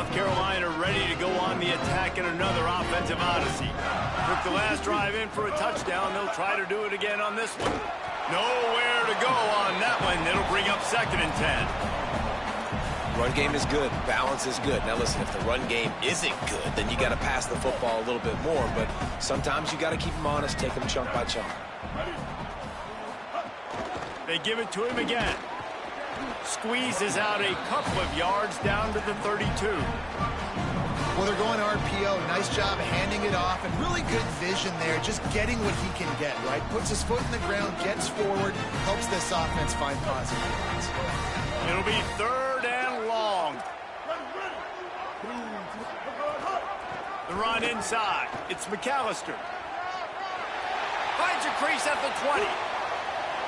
South Carolina ready to go on the attack in another offensive odyssey. Took the last drive in for a touchdown. They'll try to do it again on this one. Nowhere to go on that one. It'll bring up 2nd and 10. Run game is good. Balance is good. Now listen, if the run game isn't good, then you got to pass the football a little bit more. But sometimes you got to keep them honest, take them chunk by chunk. They give it to him again. Squeezes out a couple of yards down to the 32. Well, they're going RPO. Nice job handing it off, and really good vision there, just getting what he can get, right? Puts his foot in the ground, gets forward, helps this offense find positive points. It'll be 3rd and long. The run inside. It's McAllister. Finds a crease at the 20.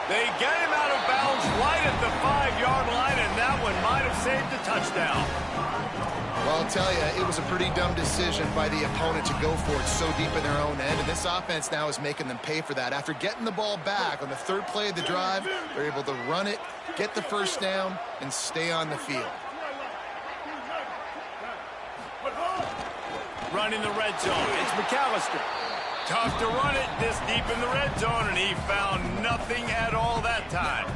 They get him out of bounds right at the 5-yard line, and that one might have saved a touchdown. Well, I'll tell you, it was a pretty dumb decision by the opponent to go for it so deep in their own end, and this offense now is making them pay for that. After getting the ball back on the 3rd play of the drive, they're able to run it, get the 1st down, and stay on the field. Run in the red zone. It's McAllister. Tough to run it this deep in the red zone, and he found nothing at all that time.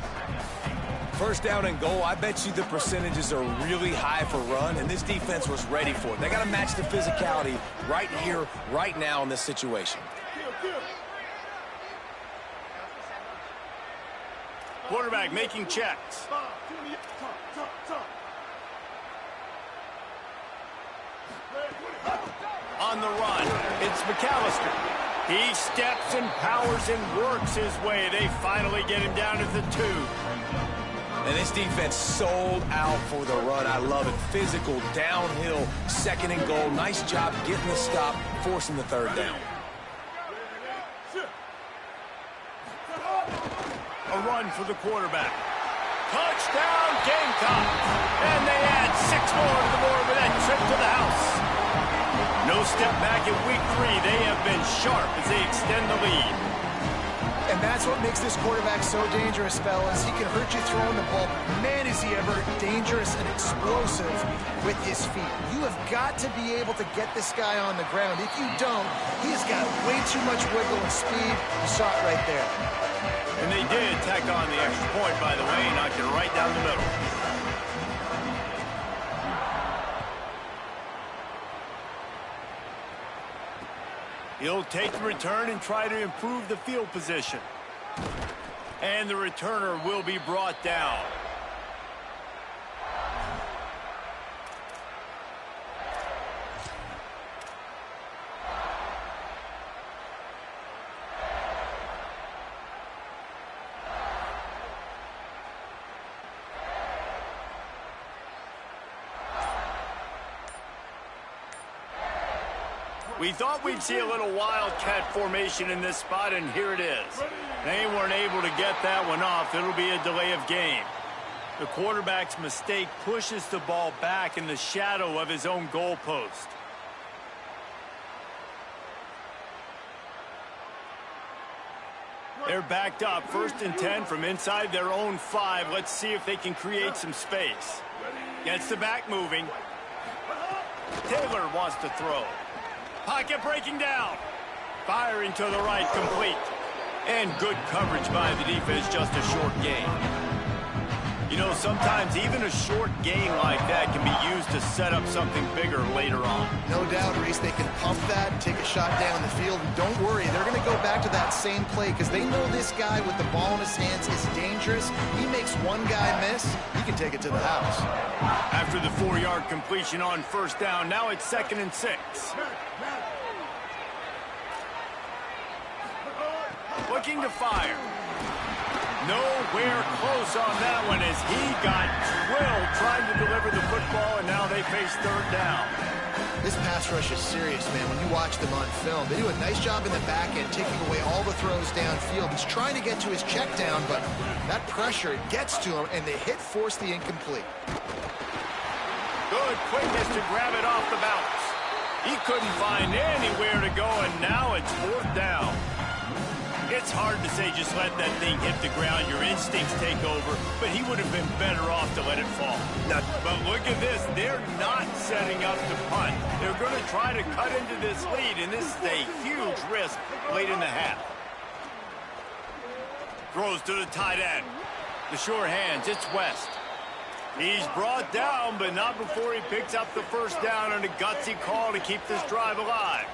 1st down and goal, I bet you the percentages are really high for run, and this defense was ready for it. They got to match the physicality right here, right now in this situation. Quarterback making checks. On the run, it's McAllister. He steps and powers and works his way. They finally get him down to the 2. And this defense sold out for the run. I love it. Physical, downhill, 2nd and goal. Nice job getting the stop, forcing the 3rd down. A run for the quarterback. Touchdown, Gamecocks. And they add 6 more to the board with that trip to the house. No step back in week 3. They have been sharp as they extend the lead. And that's what makes this quarterback so dangerous, fellas. He can hurt you throwing the ball. Man, is he ever dangerous and explosive with his feet. You have got to be able to get this guy on the ground. If you don't, he's got way too much wiggle and speed. You saw it right there. And they did tack on the extra point, by the way, knocked it right down the middle. He'll take the return and try to improve the field position. And the returner will be brought down. We thought we'd see a little wildcat formation in this spot, and here it is. They weren't able to get that one off. It'll be a delay of game. The quarterback's mistake pushes the ball back in the shadow of his own goalpost. They're backed up, 1st and 10 from inside their own 5. Let's see if they can create some space. Gets the back moving. Taylor wants to throw. Pocket breaking down. Firing to the right, complete. And good coverage by the defense, just a short gain. You know, sometimes even a short gain like that can be used to set up something bigger later on. No doubt, Reese, they can pump that, take a shot down the field, and don't worry, they're going to go back to that same play because they know this guy with the ball in his hands is dangerous. He makes one guy miss, he can take it to the house. After the 4-yard completion on 1st down, now it's 2nd and 6. Looking to fire. Nowhere close on that one as he got drilled trying to deliver the football, and now they face 3rd down. This pass rush is serious, man. When you watch them on film, they do a nice job in the back end, taking away all the throws downfield. He's trying to get to his check down, but that pressure gets to him, and the hit forced the incomplete. Good quickness to grab it off the bounce. He couldn't find anywhere to go, and now it's 4th down. It's hard to say just let that thing hit the ground. Your instincts take over, but he would have been better off to let it fall. But look at this. They're not setting up to punt. They're going to try to cut into this lead, and this is a huge risk late in the half. Throws to the tight end. The sure hands, it's West. He's brought down, but not before he picks up the first down on a gutsy call to keep this drive alive.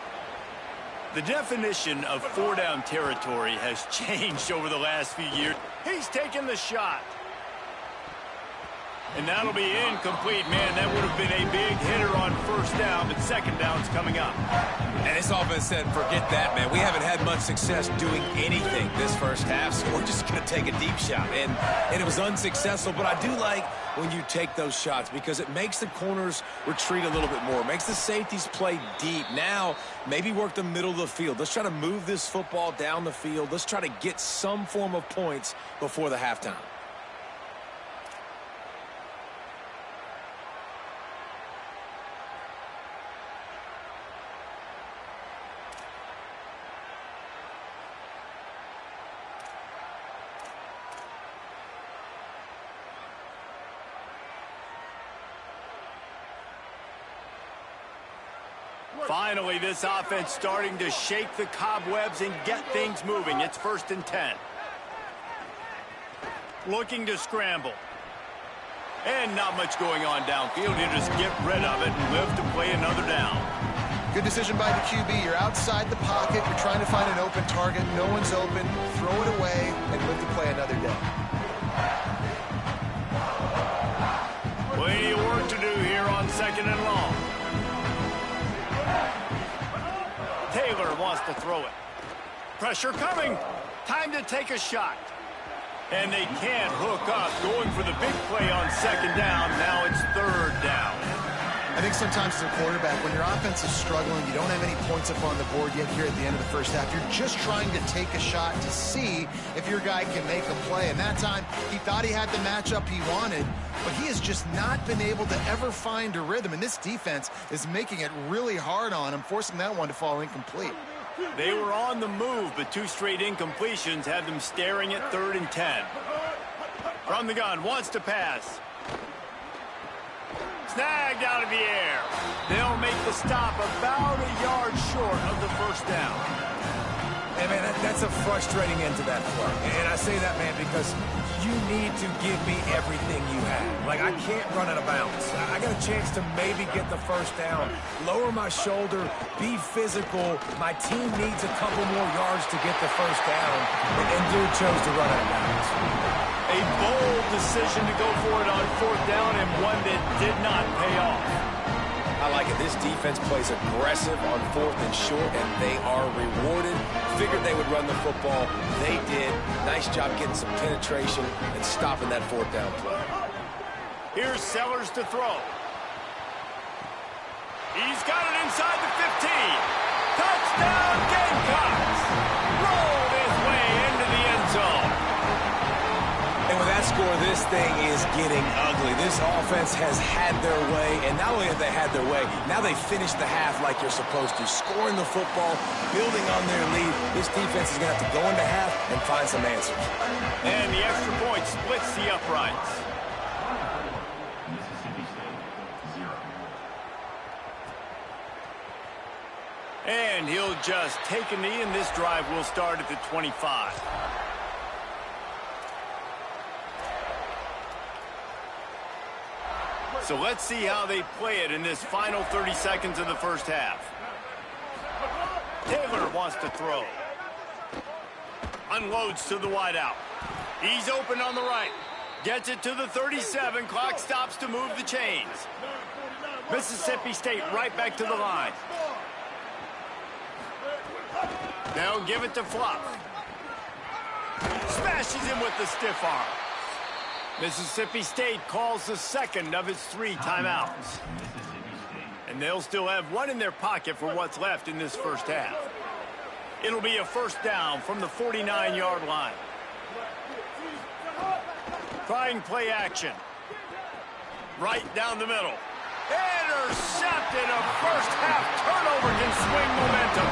The definition of four-down territory has changed over the last few years. He's taking the shot. And that'll be incomplete. Man, that would have been a big hitter on first down, but second down's coming up. And this offense said, forget that, man. We haven't had much success doing anything this first half, so we're just going to take a deep shot. And it was unsuccessful, but I do like when you take those shots because it makes the corners retreat a little bit more. It makes the safeties play deep. Now, maybe work the middle of the field. Let's try to move this football down the field. Let's try to get some form of points before the halftime. Finally, this offense starting to shake the cobwebs and get things moving. It's 1st and 10. Looking to scramble. And not much going on downfield. You just get rid of it and live to play another down. Good decision by the QB. You're outside the pocket. You're trying to find an open target. No one's open. Throw it away and live to play another day. Plenty of work to do here on 2nd and long. Taylor wants to throw it. Pressure coming. Time to take a shot. And they can't hook up. Going for the big play on 2nd down. Now it's 3rd down. I think sometimes as a quarterback, when your offense is struggling, you don't have any points up on the board yet here at the end of the first half. You're just trying to take a shot to see if your guy can make a play. And that time, he thought he had the matchup he wanted, but he has just not been able to ever find a rhythm. And this defense is making it really hard on him, forcing that one to fall incomplete. They were on the move, but 2 straight incompletions had them staring at 3rd and 10. From the gun, wants to pass. Snagged out of the air. They'll make the stop about a yard short of the first down. Hey, man, that's a frustrating end to that play. And I say that, man, because you need to give me everything you have. Like, I can't run out of bounds. I got a chance to maybe get the first down, lower my shoulder, be physical. My team needs a couple more yards to get the first down, and dude chose to run out of bounds. A bold decision to go for it on 4th down and one that did not pay off. I like it. This defense plays aggressive on 4th and short, and they are rewarded. Figured they would run the football. They did. Nice job getting some penetration and stopping that 4th down play. Here's Sellers to throw. He's got it inside the 15. Touchdown, Gamecocks! Rolled his way into the end zone. And with that score, this thing is getting ugly. This offense has had their way, and not only have they had their way, now they finish the half like you're supposed to, scoring the football, building on their lead. This defense is going to have to go into half and find some answers. And the extra point splits the uprights. And he'll just take a knee, and this drive will start at the 25. So let's see how they play it in this final 30 seconds of the first half. Taylor wants to throw. Unloads to the wideout. He's open on the right. Gets it to the 37. Clock stops to move the chains. Mississippi State right back to the line. They'll give it to Fluff. Smashes him with the stiff arm. Mississippi State calls the second of its 3 timeouts. And they'll still have one in their pocket for what's left in this first half. It'll be a first down from the 49-yard line. Trying play action. Right down the middle. Intercepted. A first half turnover can swing momentum.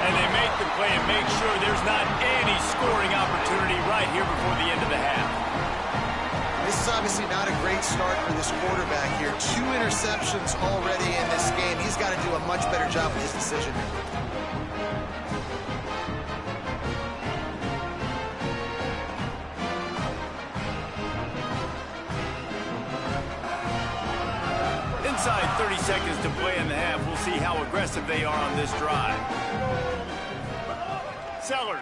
And they make the play and make sure there's not any scoring opportunity right here before the end of the half. This is obviously not a great start for this quarterback here. 2 interceptions already in this game. He's got to do a much better job with his decision making. Inside 30 seconds to play in the half. We'll see how aggressive they are on this drive. Sellers.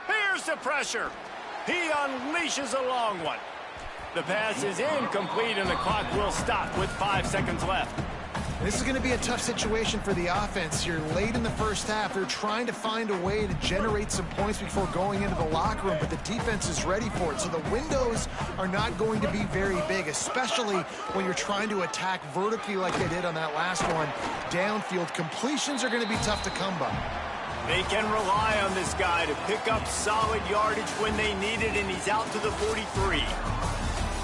Here's the pressure. He unleashes a long one. The pass is incomplete, and the clock will stop with 5 seconds left. This is going to be a tough situation for the offense. You're late in the first half. They're trying to find a way to generate some points before going into the locker room, but the defense is ready for it. So the windows are not going to be very big, especially when you're trying to attack vertically like they did on that last one. Downfield completions are going to be tough to come by. They can rely on this guy to pick up solid yardage when they need it, and he's out to the 43.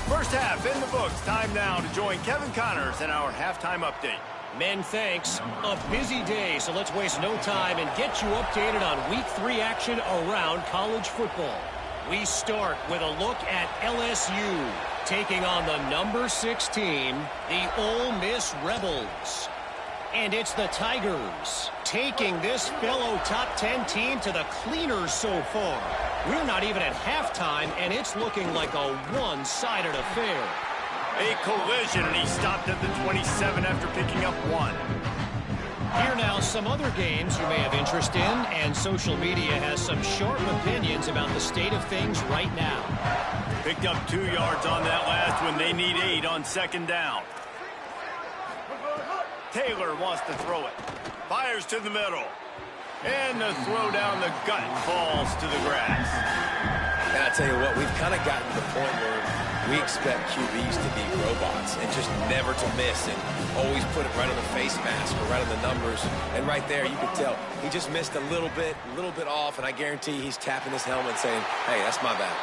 First half in the books. Time now to join Kevin Connors in our halftime update. Men, thanks. A busy day, so let's waste no time and get you updated on Week 3 action around college football. We start with a look at LSU taking on the number 6 team, the Ole Miss Rebels. And it's the Tigers taking this fellow top 10 team to the cleaners so far. We're not even at halftime, and it's looking like a one-sided affair. A collision, and he stopped at the 27 after picking up 1. Here now, some other games you may have interest in, and social media has some sharp opinions about the state of things right now. Picked up 2 yards on that last one. They need 8 on second down. Taylor wants to throw it. Fires to the middle. And the throw down the gut falls to the grass. And I tell you what, we've kind of gotten to the point where we expect QBs to be robots and just never to miss and always put it right on the face mask or right on the numbers. And right there, you can tell he just missed a little bit off, and I guarantee he's tapping his helmet saying, hey, that's my bad.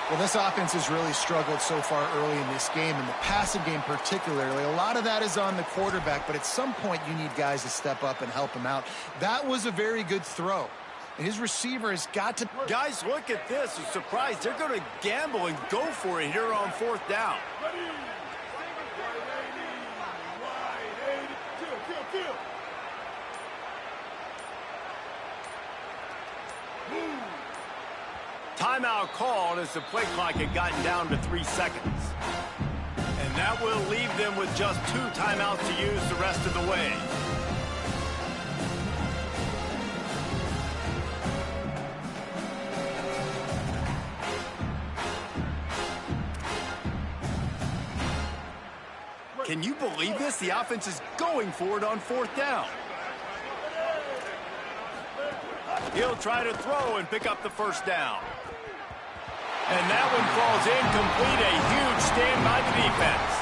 Well, this offense has really struggled so far early in this game, and the passing game particularly. A lot of that is on the quarterback, but at some point you need guys to step up and help him out. That was a very good throw. And his receiver has got to... Guys, look at this. I'm surprised. They're going to gamble and go for it here on 4th down. Timeout called as the play clock had gotten down to 3 seconds. And that will leave them with just 2 timeouts to use the rest of the way. Can you believe this? The offense is going for it on 4th down. He'll try to throw and pick up the first down. And that one falls incomplete. A huge stand by the defense.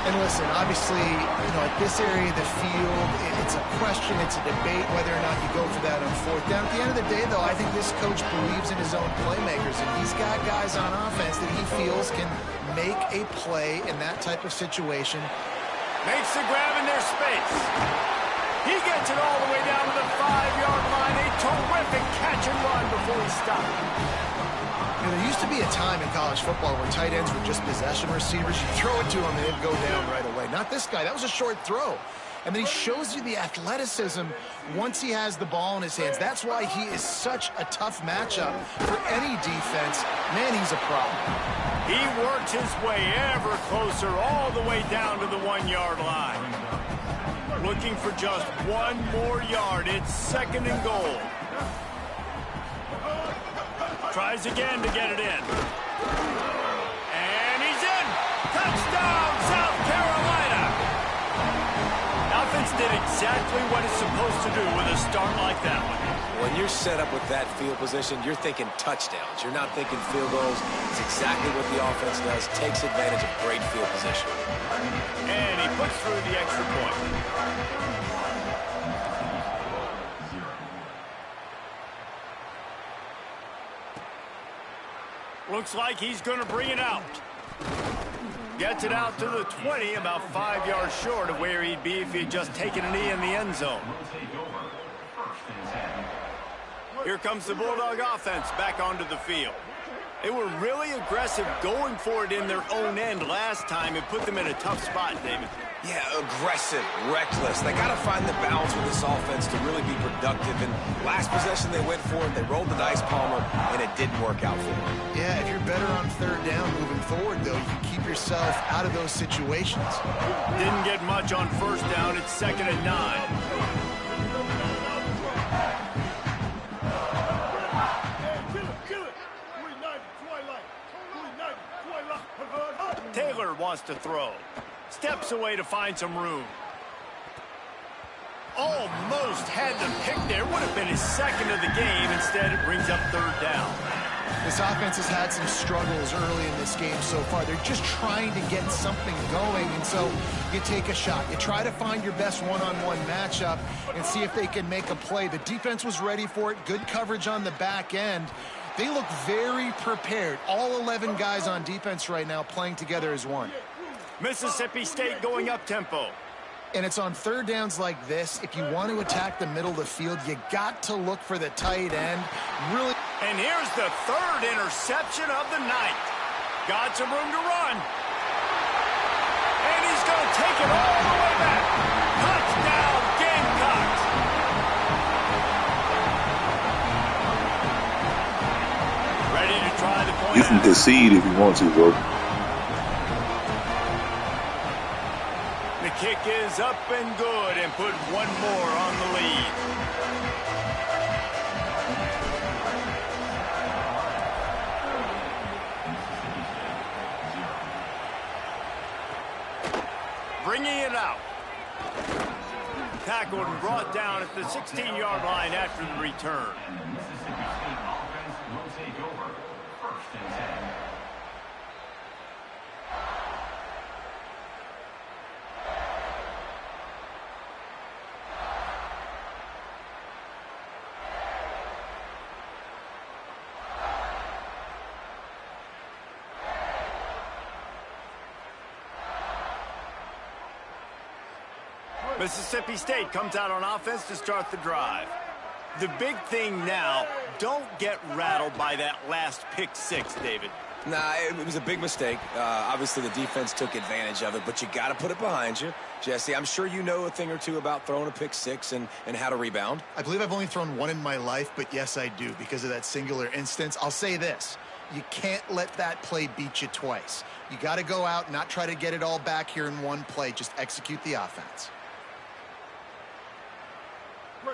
And listen, obviously, at this area of the field, it's a question, it's a debate whether or not you go for that on 4th down. At the end of the day, though, I think this coach believes in his own playmakers, and he's got guys on offense that he feels can make a play in that type of situation. Makes the grab in their space. He gets it all the way down to the 5-yard line. A terrific catch and run before he stopped. There used to be a time in college football where tight ends were just possession receivers. You throw it to him and they'd go down right away. Not this guy. That was a short throw. And then he shows you the athleticism once he has the ball in his hands. That's why he is such a tough matchup for any defense. Man, he's a problem. He works his way ever closer all the way down to the 1-yard line. Looking for just 1 more yard. It's 2nd and goal. Tries again to get it in. And he's in! Touchdown, South Carolina! Offense did exactly what it's supposed to do with a start like that one. When you're set up with that field position, you're thinking touchdowns. You're not thinking field goals. It's exactly what the offense does. Takes advantage of great field position. And he puts through the extra point. Looks like he's going to bring it out. Gets it out to the 20, about 5 yards short of where he'd be if he'd just taken a knee in the end zone. Here comes the Bulldog offense back onto the field. They were really aggressive going for it in their own end last time. It put them in a tough spot, David. Yeah, aggressive, reckless. They got to find the balance with this offense to really be productive. And last possession they went for it, they rolled the dice, Palmer, and it didn't work out for them. Yeah, if you're better on third down moving forward, though, you can keep yourself out of those situations. Didn't get much on first down. It's 2nd and 9. Taylor wants to throw. Steps away to find some room. Almost had the pick there. Would have been his second of the game. Instead, it brings up 3rd down. This offense has had some struggles early in this game so far. They're just trying to get something going, and so you take a shot. You try to find your best one-on-one matchup and see if they can make a play. The defense was ready for it. Good coverage on the back end. They look very prepared. All 11 guys on defense right now playing together as one. Mississippi State going up-tempo. And it's on third downs like this. If you want to attack the middle of the field, you got to look for the tight end. Really. And here's the 3rd interception of the night. Got some room to run. And he's going to take it all the way back. Touchdown, Gamecocks. Ready to try the point. You can concede if you want to, bro. The kick is up and good and put one more on the lead. Bringing it out. Tackled and brought down at the 16-yard line after the return. Mississippi State comes out on offense to start the drive. The big thing now, don't get rattled by that last pick 6, David. Nah, it was a big mistake. Obviously, the defense took advantage of it, but you got to put it behind you. Jesse, I'm sure you know a thing or two about throwing a pick 6 and how to rebound. I believe I've only thrown one in my life, but yes, I do because of that singular instance. I'll say this. You can't let that play beat you twice. You got to go out, not try to get it all back here in one play. Just execute the offense.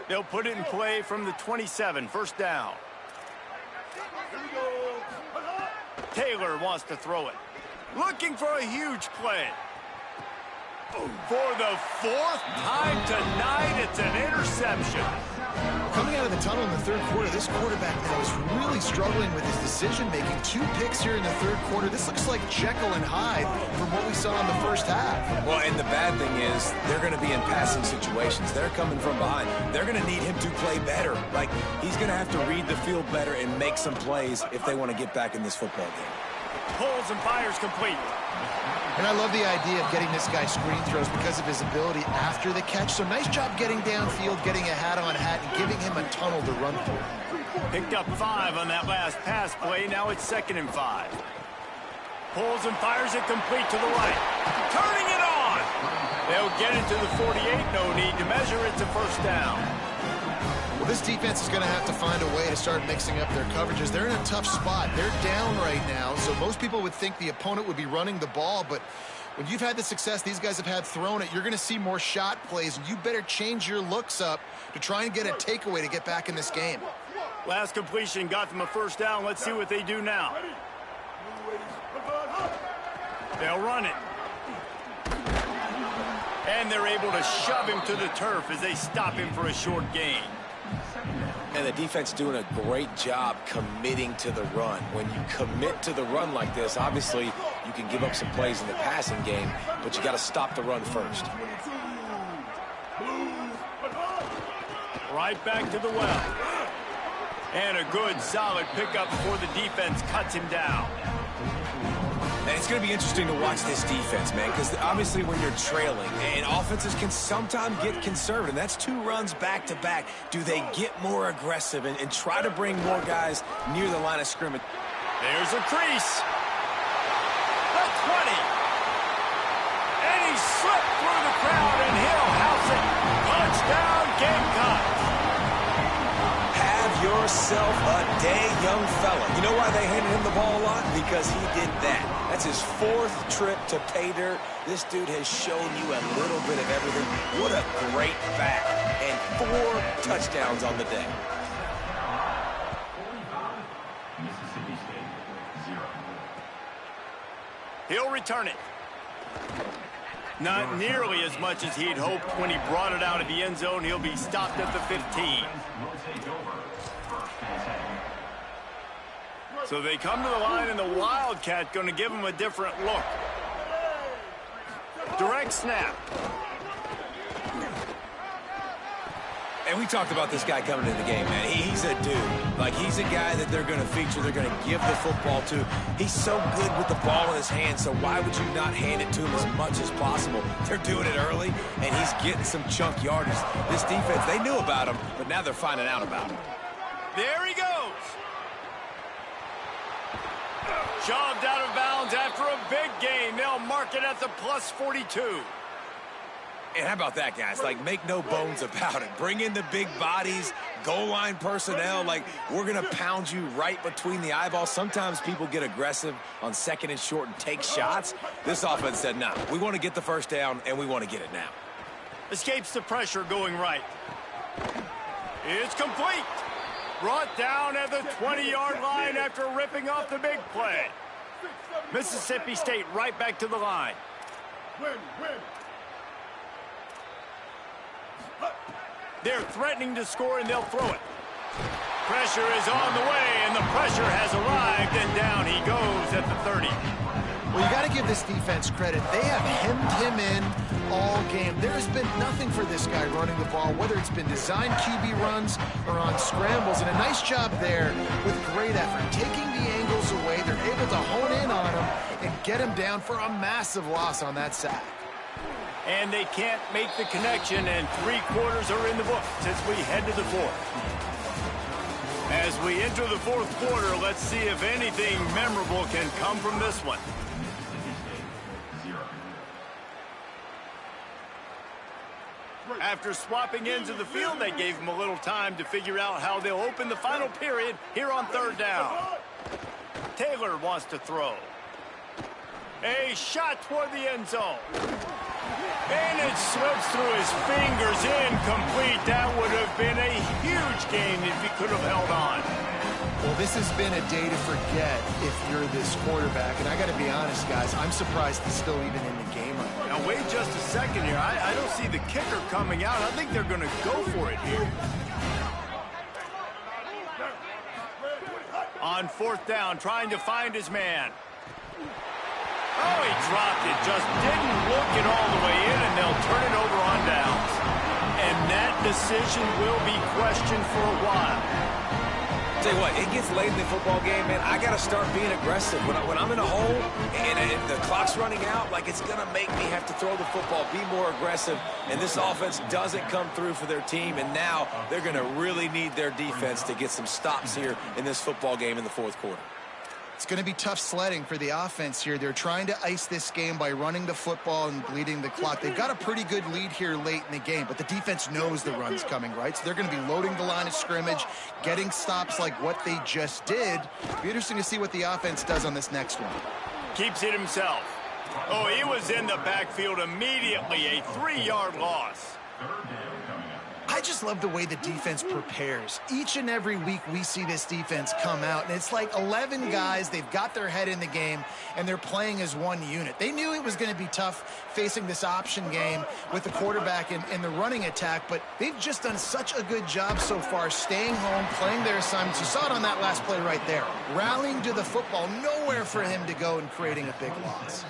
They'll put it in play from the 27, 1st down. Taylor wants to throw it. Looking for a huge play. For the 4th time tonight, it's an interception. Coming out of the tunnel in the 3rd quarter, this quarterback now is really struggling with his decision-making. 2 picks here in the 3rd quarter. This looks like Jekyll and Hyde from what we saw in the 1st half. Well, and the bad thing is they're going to be in passing situations. They're coming from behind. They're going to need him to play better. Like, he's going to have to read the field better and make some plays if they want to get back in this football game. Pulls and fires complete. And I love the idea of getting this guy screen throws because of his ability after the catch. So nice job getting downfield, getting a hat-on-hat, and giving him a tunnel to run through. Picked up 5 on that last pass play. Now it's 2nd and 5. Pulls and fires it complete to the right. Turning it on. They'll get it to the 48. No need to measure. It's a 1st down. Well, this defense is going to have to find a way to start mixing up their coverages. They're in a tough spot. They're down right now, so most people would think the opponent would be running the ball, but when you've had the success these guys have had throwing it, you're going to see more shot plays, and you better change your looks up to try and get a takeaway to get back in this game. Last completion got them a 1st down. Let's see what they do now. They'll run it. And they're able to shove him to the turf as they stop him for a short gain. And the defense doing a great job committing to the run. When you commit to the run like this, obviously you can give up some plays in the passing game, but you got to stop the run first. Right back to the well. And a good, solid pickup before the defense cuts him down. And it's going to be interesting to watch this defense, man, because obviously when you're trailing, and offenses can sometimes get conservative, and that's 2 runs back-to-back. Do they get more aggressive and try to bring more guys near the line of scrimmage? There's a crease. The 20. And he slipped through the crowd, and he'll house it. Touchdown, Gamecocks. Have yourself a day, young fella. You know why they handed him the ball a lot? Because he did that. That's his 4th trip to pay dirt. This dude has shown you a little bit of everything. What a great back. And 4 touchdowns on the day. He'll return it. Not nearly as much as he'd hoped when he brought it out of the end zone. He'll be stopped at the 15. So they come to the line, and the Wildcat going to give him a different look. Direct snap. And we talked about this guy coming into the game, man. He's a dude. Like, he's a guy that they're going to feature, they're going to give the football to. He's so good with the ball in his hand, so why would you not hand it to him as much as possible? They're doing it early, and he's getting some chunk yardage. This defense, they knew about him, but now they're finding out about him. There he goes. Shoved out of bounds after a big gain. They'll mark it at the plus 42. And how about that, guys? Like, make no bones about it. Bring in the big bodies, goal line personnel. Like, we're going to pound you right between the eyeballs. Sometimes people get aggressive on 2nd and short and take shots. This offense said, no, we want to get the first down, and we want to get it now. Escapes the pressure going right. It's complete. Brought down at the 20-yard line after ripping off the big play. Mississippi State right back to the line. They're threatening to score, and they'll throw it. Pressure is on the way, and the pressure has arrived, and down he goes at the 30. Well, you got to give this defense credit. They have hemmed him in all game. There has been nothing for this guy running the ball, whether it's been designed QB runs or on scrambles, and a nice job there with great effort. Taking the angles away, they're able to hone in on him and get him down for a massive loss on that sack. And they can't make the connection, and 3 quarters are in the book as we head to the 4th. As we enter the 4th quarter, let's see if anything memorable can come from this one. After swapping ends of the field, they gave him a little time to figure out how they'll open the final period here on 3rd down. Taylor wants to throw. A shot toward the end zone. And it slips through his fingers, incomplete. That would have been a huge gain if he could have held on. Well, this has been a day to forget if you're this quarterback. And I got to be honest, guys, I'm surprised he's still even in the game right now. Now, wait just a second here. I don't see the kicker coming out. I think they're going to go for it here. On 4th down, trying to find his man. Oh, he dropped it. Just didn't look it all the way in, and they'll turn it over on downs. And that decision will be questioned for a while. Tell you what, it gets late in the football game, man. I got to start being aggressive. When I'm in a hole and the clock's running out, like, it's going to make me have to throw the football, be more aggressive. And this offense doesn't come through for their team, and now they're going to really need their defense to get some stops here in this football game in the 4th quarter. It's going to be tough sledding for the offense here. They're trying to ice this game by running the football and bleeding the clock. They've got a pretty good lead here late in the game, but the defense knows the run's coming, right? So they're going to be loading the line of scrimmage, getting stops like what they just did. Be interesting to see what the offense does on this next one. Keeps it himself. Oh, he was in the backfield immediately. A 3-yard loss. I just love the way the defense prepares. Each and every week we see this defense come out, and it's like 11 guys. They've got their head in the game, and they're playing as one unit. They knew it was going to be tough facing this option game with the quarterback and the running attack, but they've just done such a good job so far staying home, playing their assignments. You saw it on that last play right there. Rallying to the football, nowhere for him to go and creating a big loss.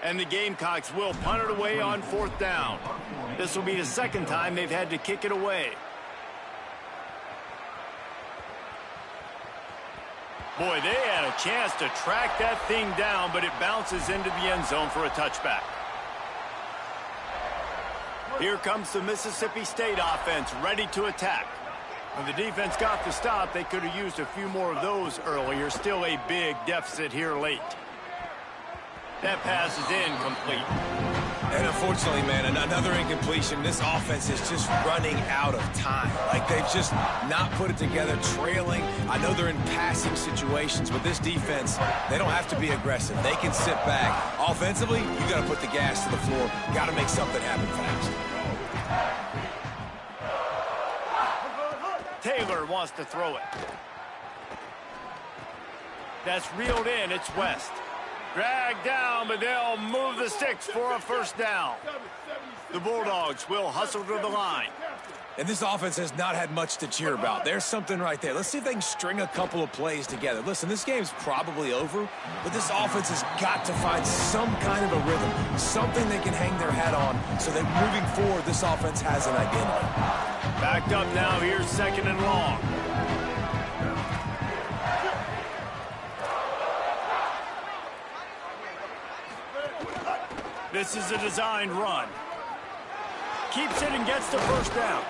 And the Gamecocks will punt it away on 4th down. This will be the 2nd time they've had to kick it away. Boy, they had a chance to track that thing down, but it bounces into the end zone for a touchback. Here comes the Mississippi State offense ready to attack. When the defense got the stop, they could have used a few more of those earlier. Still a big deficit here late. That pass is incomplete. And unfortunately, man, another incompletion. This offense is just running out of time. Like, they've just not put it together, trailing. I know they're in passing situations, but this defense, they don't have to be aggressive. They can sit back. Offensively, you got to put the gas to the floor. Got to make something happen fast. Taylor wants to throw it. That's reeled in. It's West. Dragged down, but they'll move the sticks for a first down. The Bulldogs will hustle to the line. And this offense has not had much to cheer about. There's something right there. Let's see if they can string a couple of plays together. Listen, this game's probably over, but this offense has got to find some kind of a rhythm, something they can hang their hat on so that moving forward, this offense has an identity. Backed up now, here's second and long. This is a designed run. Keeps it and gets the first down.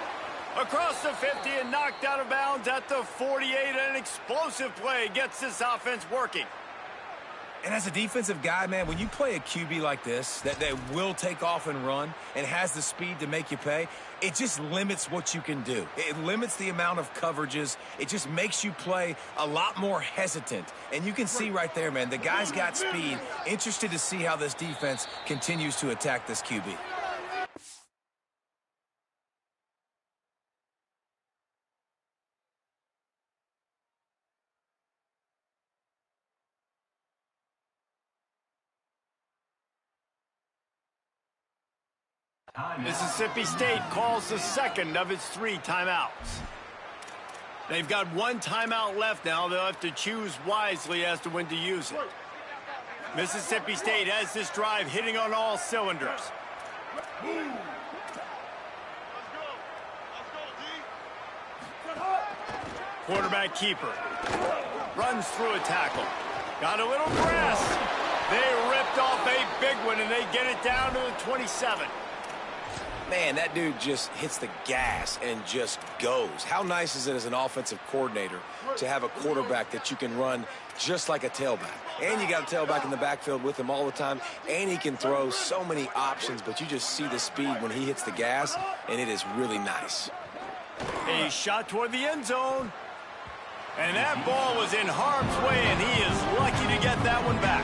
Across the 50 and knocked out of bounds at the 48. An explosive play gets this offense working. And as a defensive guy, man, when you play a QB like this, that will take off and run and has the speed to make you pay, it just limits what you can do. It limits the amount of coverages. It just makes you play a lot more hesitant. And you can see right there, man, the guy's got speed. Interested to see how this defense continues to attack this QB. Mississippi State calls the second of its 3 timeouts. They've got 1 timeout left now. They'll have to choose wisely as to when to use it. Mississippi State has this drive hitting on all cylinders. Quarterback keeper. Runs through a tackle. Got a little press. They ripped off a big one, and they get it down to the 27. Man, that dude just hits the gas and just goes. How nice is it as an offensive coordinator to have a quarterback that you can run just like a tailback? And you got a tailback in the backfield with him all the time, and he can throw so many options, but you just see the speed when he hits the gas, and it is really nice. A shot toward the end zone. And that ball was in harm's way, and he is lucky to get that one back.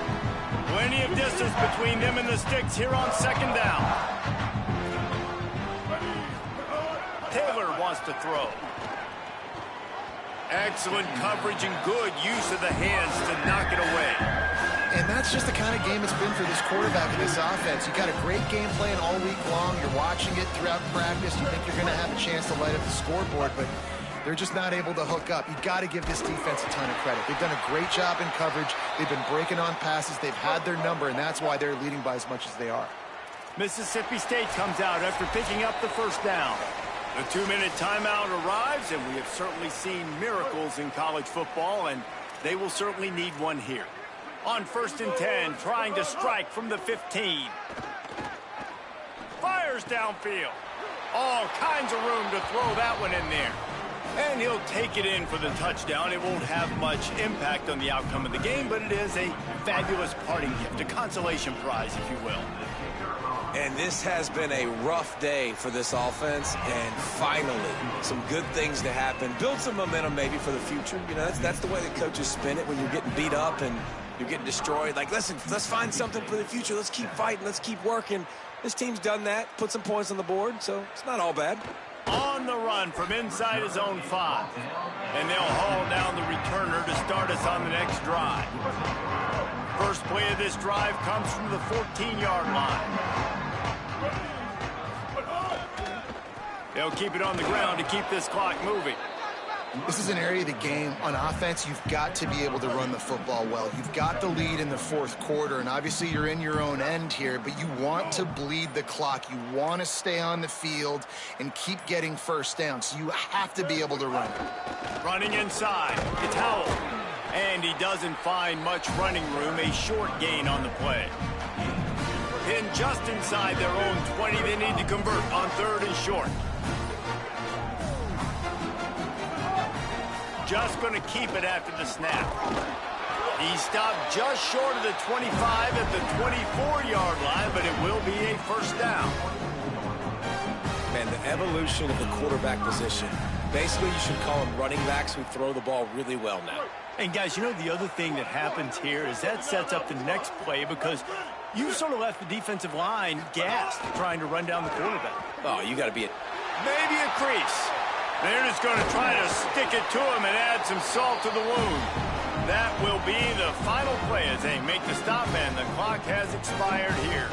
Plenty of distance between them and the sticks here on second down. Taylor wants to throw. Excellent coverage and good use of the hands to knock it away. And that's just the kind of game it's been for this quarterback in this offense. You got a great game plan all week long. You're watching it throughout practice. You think you're going to have a chance to light up the scoreboard, but they're just not able to hook up. You got to give this defense a ton of credit. They've done a great job in coverage. They've been breaking on passes. They've had their number, and that's why they're leading by as much as they are. Mississippi State comes out after picking up the first down. The 2-minute timeout arrives, and we have certainly seen miracles in college football, and they will certainly need one here. On 1st and 10, trying to strike from the 15. Fires downfield. All kinds of room to throw that one in there. And he'll take it in for the touchdown. It won't have much impact on the outcome of the game, but it is a fabulous parting gift, a consolation prize, if you will. And this has been a rough day for this offense, and finally, some good things to happen. Build some momentum maybe for the future. You know, that's the way that coaches spin it when you're getting beat up and you're getting destroyed. Like, listen, let's find something for the future. Let's keep fighting. Let's keep working. This team's done that, put some points on the board, so it's not all bad. On the run from inside his own 5. And they'll haul down the returner to start us on the next drive. First play of this drive comes from the 14-yard line. They'll keep it on the ground to keep this clock moving. This is an area of the game. On offense, you've got to be able to run the football well. You've got the lead in the 4th quarter, and obviously you're in your own end here, but you want to bleed the clock. You want to stay on the field and keep getting first down, so you have to be able to run. Running inside, it's Howell. And he doesn't find much running room, a short gain on the play. Pinned just inside their own 20, they need to convert on 3rd and short. Just going to keep it after the snap. He stopped just short of the 25 at the 24-yard line, but it will be a first down. Man, the evolution of the quarterback position. Basically, you should call them running backs who throw the ball really well now. And guys, you know the other thing that happens here is that sets up the next play because you sort of left the defensive line gassed trying to run down the quarterback. Oh, you got to be it. Maybe a crease. They're just going to try to stick it to him and add some salt to the wound. That will be the final play as they make the stop, and the clock has expired here.